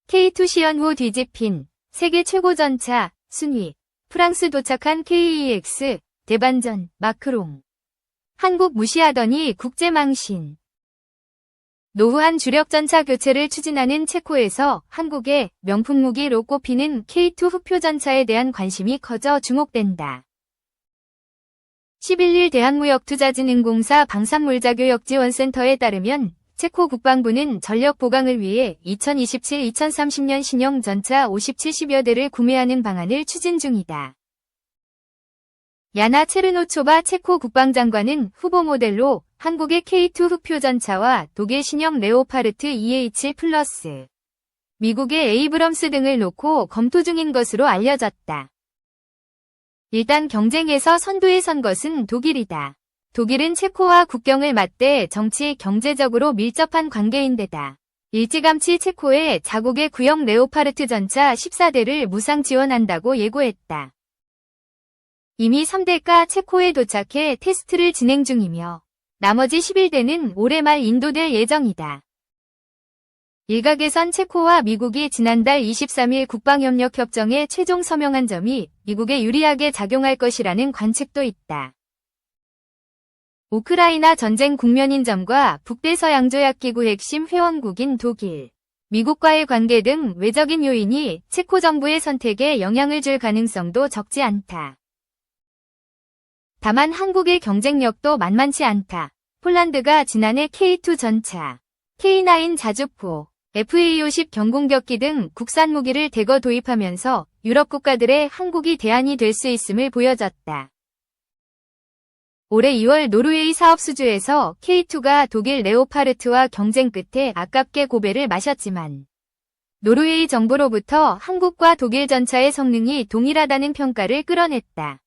K2 시연 후 뒤집힌 세계 최고 전차 순위. 프랑스 도착한 KEX 대반전 마크롱. 한국 무시하더니 국제망신. 노후한 주력 전차 교체를 추진하는 체코에서 한국의 명품 무기로 꼽히는 K2 후표 전차에 대한 관심이 커져 주목된다. 11일 대한무역투자진흥공사 방산물자교역지원센터에 따르면 체코 국방부는 전력 보강을 위해 2027-2030년 신형 전차 57여 대를 구매하는 방안을 추진 중이다. 야나 체르노초바 체코 국방장관은 후보 모델로 한국의 K2 후표 전차와 독일 신형 레오파르트 EH+, 미국의 에이브럼스 등을 놓고 검토 중인 것으로 알려졌다. 일단 경쟁에서 선두에 선 것은 독일이다. 독일은 체코와 국경을 맞대 정치, 경제적으로 밀접한 관계인데다 일찌감치 체코에 자국의 구형 레오파르트 전차 14대를 무상 지원한다고 예고했다. 이미 3대가 체코에 도착해 테스트를 진행 중이며 나머지 11대는 올해 말 인도될 예정이다. 일각에선 체코와 미국이 지난달 23일 국방협력협정에 최종 서명한 점이 미국에 유리하게 작용할 것이라는 관측도 있다. 우크라이나 전쟁 국면인 점과 북대서양조약기구 핵심 회원국인 독일, 미국과의 관계 등 외적인 요인이 체코 정부의 선택에 영향을 줄 가능성도 적지 않다. 다만 한국의 경쟁력도 만만치 않다. 폴란드가 지난해 K2 전차, K9 자주포, FA-50 경공격기 등 국산 무기를 대거 도입하면서 유럽 국가들의 한국이 대안이 될 수 있음을 보여줬다. 올해 2월 노르웨이 사업 수주에서 K2가 독일 레오파르트와 경쟁 끝에 아깝게 고배를 마셨지만 노르웨이 정부로부터 한국과 독일 전차의 성능이 동일하다는 평가를 끌어냈다.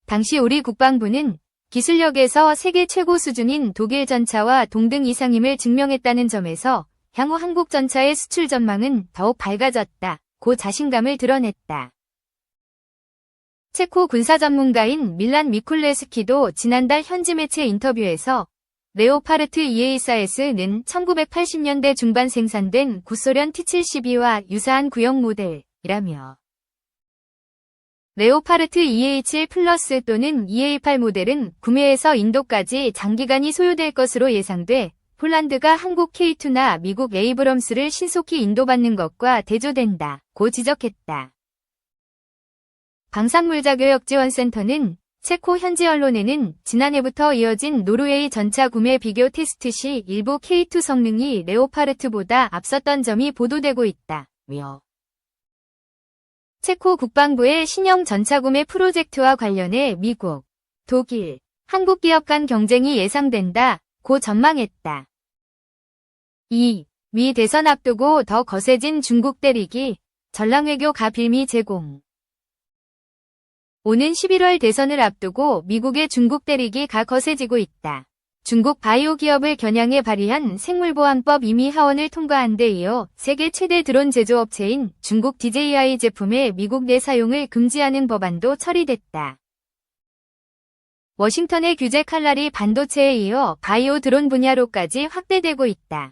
당시 우리 국방부는 기술력에서 세계 최고 수준인 독일 전차와 동등 이상임을 증명했다는 점에서 향후 한국 전차의 수출 전망은 더욱 밝아졌다. 고 자신감을 드러냈다. 체코 군사 전문가인 밀란 미쿨레스키도 지난달 현지 매체 인터뷰에서 레오파르트 EA4S는 1980년대 중반 생산된 구소련 T-72와 유사한 구형 모델이라며 레오파르트 EH+ 또는 EA8 모델은 구매에서 인도까지 장기간이 소요될 것으로 예상돼 폴란드가 한국 K2나 미국 에이브럼스를 신속히 인도받는 것과 대조된다. 고 지적했다. 방산물자교역지원센터는 체코 현지 언론에는 지난해부터 이어진 노르웨이 전차 구매 비교 테스트 시 일부 K2 성능이 레오파르트보다 앞섰던 점이 보도되고 있다며 체코 국방부의 신형 전차 구매 프로젝트와 관련해 미국, 독일, 한국 기업 간 경쟁이 예상된다. 고 전망했다. 2. 미 대선 앞두고 더 거세진 중국 때리기, 전랑외교 가 빌미 제공. 오는 11월 대선을 앞두고 미국의 중국 때리기가 거세지고 있다. 중국 바이오 기업을 겨냥해 발의한 생물보안법 이미 하원을 통과한 데 이어 세계 최대 드론 제조업체인 중국 DJI 제품의 미국 내 사용을 금지하는 법안도 처리됐다. 워싱턴의 규제 칼날이 반도체에 이어 바이오 드론 분야로까지 확대되고 있다.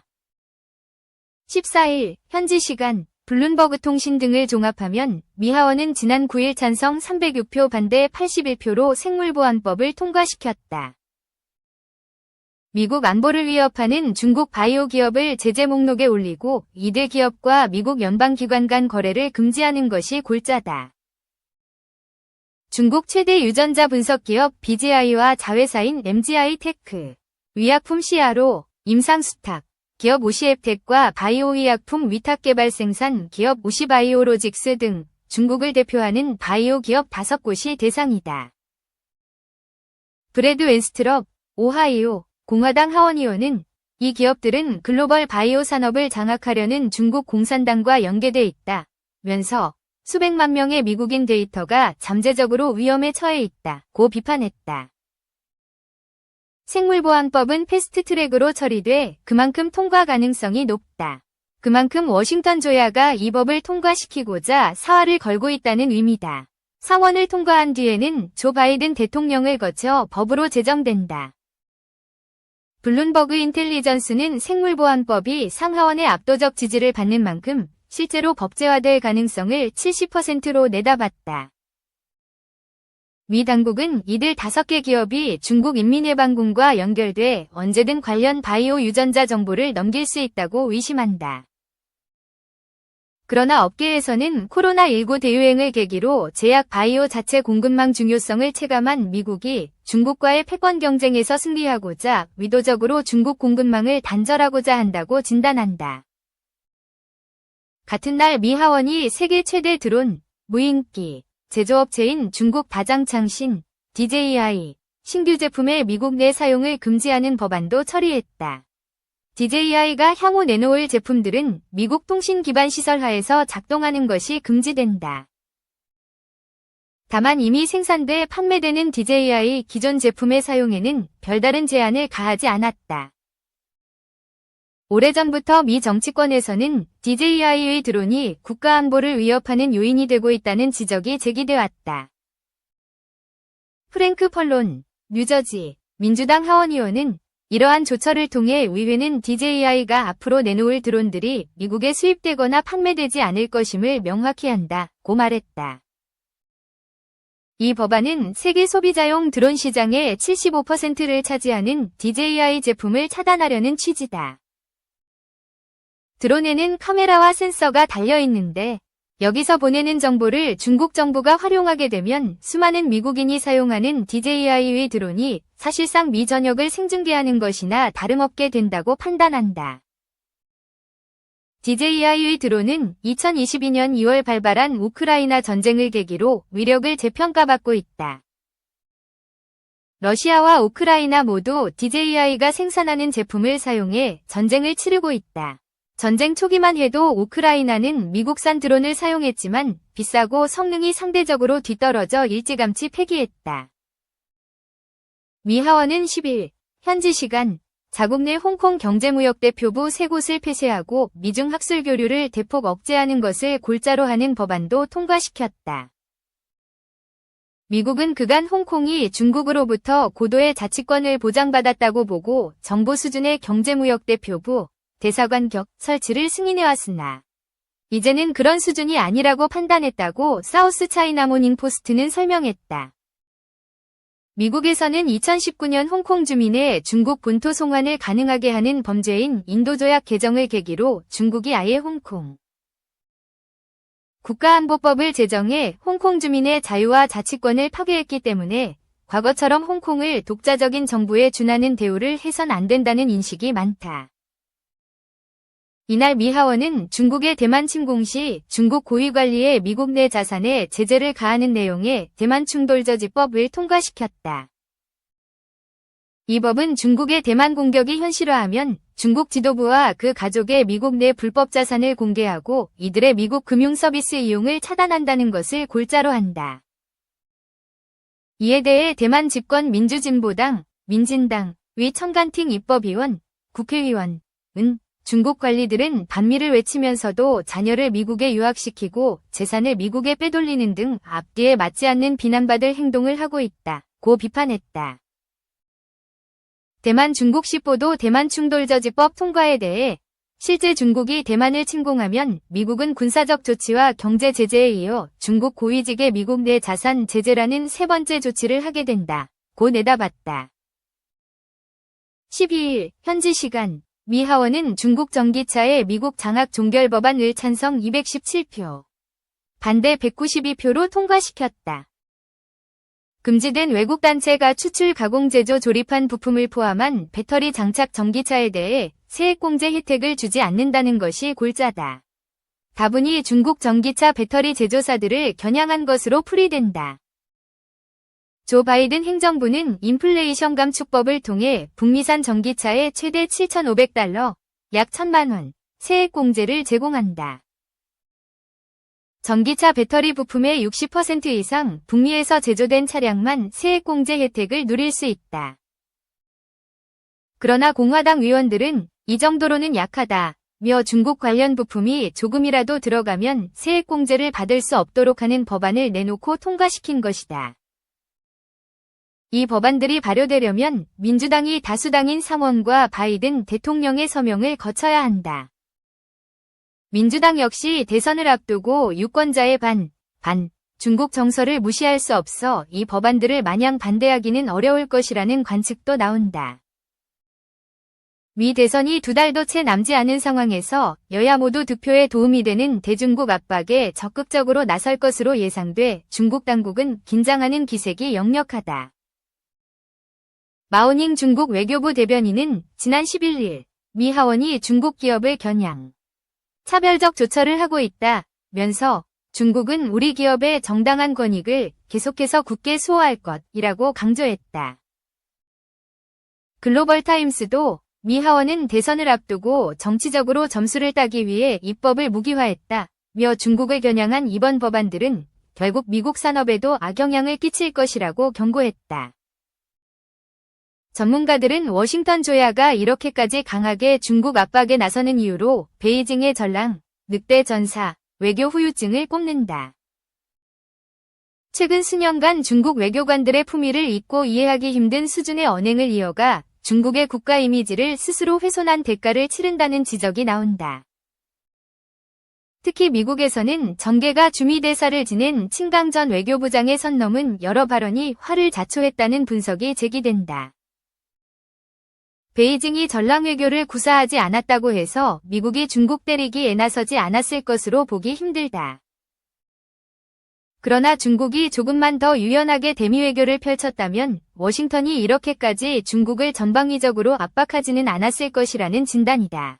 14일 현지 시간 블룸버그 통신 등을 종합하면 미 하원은 지난 9일 찬성 306표 반대 81표로 생물보안법을 통과시켰다. 미국 안보를 위협하는 중국 바이오 기업을 제재 목록에 올리고 이들 기업과 미국 연방기관 간 거래를 금지하는 것이 골자다. 중국 최대 유전자 분석 기업 BGI와 자회사인 MGI 테크, 의약품 CRO, 임상수탁, 기업 오시앱텍과 바이오 의약품 위탁 개발 생산 기업 오시바이오로직스 등 중국을 대표하는 바이오 기업 5곳이 대상이다. 브래드 웬스트럽, 오하이오 공화당 하원의원은 이 기업들은 글로벌 바이오 산업을 장악하려는 중국 공산당과 연계돼 있다면서 수백만 명의 미국인 데이터가 잠재적으로 위험에 처해 있다. 고 비판했다. 생물보안법은 패스트트랙으로 처리돼 그만큼 통과 가능성이 높다. 그만큼 워싱턴 조야가 이 법을 통과시키고자 사활을 걸고 있다는 의미다. 상원을 통과한 뒤에는 조 바이든 대통령을 거쳐 법으로 제정된다. 블룸버그 인텔리전스는 생물보안법이 상하원의 압도적 지지를 받는 만큼 실제로 법제화될 가능성을 70%로 내다봤다. 미 당국은 이들 5개 기업이 중국 인민해방군과 연결돼 언제든 관련 바이오 유전자 정보를 넘길 수 있다고 의심한다. 그러나 업계에서는 코로나19 대유행을 계기로 제약 바이오 자체 공급망 중요성을 체감한 미국이 중국과의 패권 경쟁에서 승리하고자 의도적으로 중국 공급망을 단절하고자 한다고 진단한다. 같은 날 미 하원이 세계 최대 드론, 무인기 제조업체인 중국 다장창신, DJI 신규 제품의 미국 내 사용을 금지하는 법안도 처리했다. DJI가 향후 내놓을 제품들은 미국 통신 기반 시설 하에서 작동하는 것이 금지된다. 다만 이미 생산돼 판매되는 DJI 기존 제품의 사용에는 별다른 제한을 가하지 않았다. 오래전부터 미 정치권에서는 DJI의 드론이 국가안보를 위협하는 요인이 되고 있다는 지적이 제기돼 왔다. 프랭크 펄론, 뉴저지 민주당 하원의원은 이러한 조처를 통해 의회는 DJI가 앞으로 내놓을 드론들이 미국에 수입되거나 판매되지 않을 것임을 명확히 한다고 말했다. 이 법안은 세계 소비자용 드론 시장의 75%를 차지하는 DJI 제품을 차단하려는 취지다. 드론에는 카메라와 센서가 달려있는데 여기서 보내는 정보를 중국 정부가 활용하게 되면 수많은 미국인이 사용하는 DJI의 드론이 사실상 미 전역을 생중계하는 것이나 다름없게 된다고 판단한다. DJI의 드론은 2022년 2월 발발한 우크라이나 전쟁을 계기로 위력을 재평가받고 있다. 러시아와 우크라이나 모두 DJI가 생산하는 제품을 사용해 전쟁을 치르고 있다. 전쟁 초기만 해도 우크라이나는 미국산 드론을 사용했지만 비싸고 성능이 상대적으로 뒤떨어져 일찌감치 폐기했다. 미 하원은 10일 현지 시간 자국 내 홍콩 경제무역대표부 3곳을 폐쇄하고 미중 학술 교류를 대폭 억제하는 것을 골자로 하는 법안도 통과시켰다. 미국은 그간 홍콩이 중국으로부터 고도의 자치권을 보장받았다고 보고 정보 수준의 경제무역대표부 대사관 격 설치를 승인해왔으나 이제는 그런 수준이 아니라고 판단했다고 사우스 차이나 모닝 포스트는 설명했다. 미국에서는 2019년 홍콩 주민의 중국 본토 송환을 가능하게 하는 범죄인 인도조약 개정을 계기로 중국이 아예 홍콩 국가안보법을 제정해 홍콩 주민의 자유와 자치권을 파괴했기 때문에 과거처럼 홍콩을 독자적인 정부에 준하는 대우를 해선 안 된다는 인식이 많다. 이날 미 하원은 중국의 대만 침공 시 중국 고위관리의 미국 내 자산에 제재를 가하는 내용의 대만 충돌저지법을 통과시켰다. 이 법은 중국의 대만 공격이 현실화하면 중국 지도부와 그 가족의 미국 내 불법 자산을 공개하고 이들의 미국 금융 서비스 이용을 차단한다는 것을 골자로 한다. 이에 대해 대만 집권 민주진보당, 민진당의 청간팅 입법위원, 국회의원은 중국 관리들은 반미를 외치면서도 자녀를 미국에 유학시키고 재산을 미국에 빼돌리는 등 앞뒤에 맞지 않는 비난받을 행동을 하고 있다고 비판했다. 대만 중국시보도 대만 충돌저지법 통과에 대해 실제 중국이 대만을 침공하면 미국은 군사적 조치와 경제 제재에 이어 중국 고위직의 미국 내 자산 제재라는 세 번째 조치를 하게 된다고 내다봤다. 12일 현지 시간 미 하원은 중국 전기차의 미국 장악 종결 법안을 찬성 217표, 반대 192표로 통과시켰다. 금지된 외국 단체가 추출 가공 제조 조립한 부품을 포함한 배터리 장착 전기차에 대해 세액공제 혜택을 주지 않는다는 것이 골자다. 다분히 중국 전기차 배터리 제조사들을 겨냥한 것으로 풀이된다. 조 바이든 행정부는 인플레이션 감축법을 통해 북미산 전기차에 최대 7,500달러, 약 1,000만 원, 세액공제를 제공한다. 전기차 배터리 부품의 60% 이상 북미에서 제조된 차량만 세액공제 혜택을 누릴 수 있다. 그러나 공화당 의원들은 이 정도로는 약하다며 중국 관련 부품이 조금이라도 들어가면 세액공제를 받을 수 없도록 하는 법안을 내놓고 통과시킨 것이다. 이 법안들이 발효되려면 민주당이 다수당인 상원과 바이든 대통령의 서명을 거쳐야 한다. 민주당 역시 대선을 앞두고 유권자의 반, 중국 정서를 무시할 수 없어 이 법안들을 마냥 반대하기는 어려울 것이라는 관측도 나온다. 미 대선이 2달도 채 남지 않은 상황에서 여야 모두 득표에 도움이 되는 대중국 압박에 적극적으로 나설 것으로 예상돼 중국 당국은 긴장하는 기색이 역력하다. 마오닝 중국 외교부 대변인은 지난 11일 미 하원이 중국 기업을 겨냥 차별적 조처를 하고 있다면서 중국은 우리 기업의 정당한 권익을 계속해서 굳게 수호할 것이라고 강조했다. 글로벌타임스도 미 하원은 대선을 앞두고 정치적으로 점수를 따기 위해 입법을 무기화했다며 중국을 겨냥한 이번 법안들은 결국 미국 산업에도 악영향을 끼칠 것이라고 경고했다. 전문가들은 워싱턴 조야가 이렇게까지 강하게 중국 압박에 나서는 이유로 베이징의 전랑, 늑대 전사, 외교 후유증을 꼽는다. 최근 수년간 중국 외교관들의 품위를 잊고 이해하기 힘든 수준의 언행을 이어가 중국의 국가 이미지를 스스로 훼손한 대가를 치른다는 지적이 나온다. 특히 미국에서는 정계가 주미대사를 지낸 칭강 전 외교부장의 선 넘은 여러 발언이 화를 자초했다는 분석이 제기된다. 베이징이 전랑 외교를 구사하지 않았다고 해서 미국이 중국 때리기에 나서지 않았을 것으로 보기 힘들다. 그러나 중국이 조금만 더 유연하게 대미 외교를 펼쳤다면 워싱턴이 이렇게까지 중국을 전방위적으로 압박하지는 않았을 것이라는 진단이다.